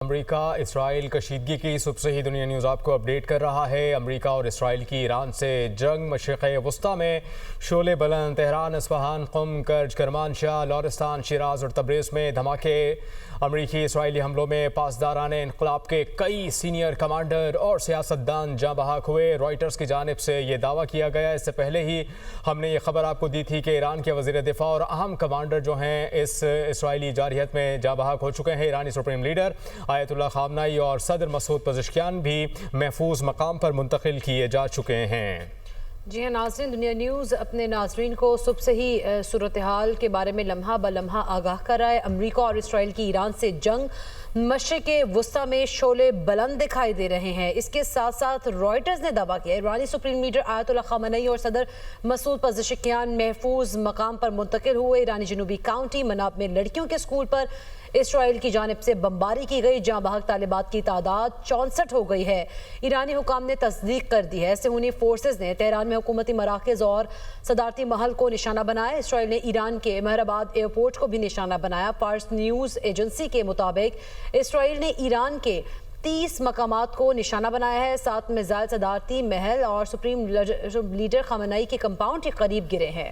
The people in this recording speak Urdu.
امریکہ اسرائیل کشیدگی کی صبح سے ہی دنیا نیوز آپ کو اپڈیٹ کر رہا ہے۔ امریکہ اور اسرائیل کی ایران سے جنگ، مشرق وسطی میں شعلے بلند، تہران، اصفہان، قم، کرج، کرمانشاہ، لورستان، شیراز اور تبریز میں دھماکے۔ امریکی اسرائیلی حملوں میں پاسداران انقلاب کے کئی سینئر کمانڈر اور سیاستدان جاں بحق ہوئے۔ رائٹرز کی جانب سے یہ دعویٰ کیا گیا، اس سے پہلے ہی ہم نے یہ خبر آپ کو دی تھی کہ ایران کے وزیر دفاع اور اہم کمانڈر جو ہیں اس اسرائیلی جارحیت میں جاں بحق ہو چکے ہیں۔ ایرانی سپریم لیڈر آیت اللہ خامنائی اور صدر مسعود پزشکیان بھی محفوظ مقام پر منتقل کیے جا چکے ہیں۔ جی ہاں ناظرین، دنیا نیوز اپنے ناظرین کو صبح سے ہی صورتحال کے بارے میں لمحہ بلمحہ آگاہ کر رہا ہے۔ امریکہ اور اسرائیل کی ایران سے جنگ، مشرق وسطی میں شعلے بلند دکھائی دے رہے ہیں۔ اس کے ساتھ ساتھ رائٹرز نے دعویٰ کیا ایرانی سپریم لیڈر آیت اللہ خامنئی اور صدر مسعود پزشکیان محفوظ مقام پر منتقل ہوئے۔ ایرانی جنوبی کاؤنٹی مناب میں لڑکیوں کے اسکول پر اسرائیل کی جانب سے بمباری کی گئی، جاں بحق طالبات کی تعداد 64 ہو گئی ہے۔ ایرانی حکام نے تصدیق کر دی ہے۔ صہیونی فورسز نے تہران میں حکومتی مراکز اور صدارتی محل کو نشانہ بنایا۔ اسرائیل نے ایران کے مہرآباد ایئرپورٹ کو بھی نشانہ بنایا۔ فارس نیوز ایجنسی کے مطابق اسرائیل نے ایران کے 30 مقامات کو نشانہ بنایا ہے۔ 7 میزائل صدارتی محل اور سپریم لیڈر خامنئی کے کمپاؤنڈ کے قریب گرے ہیں۔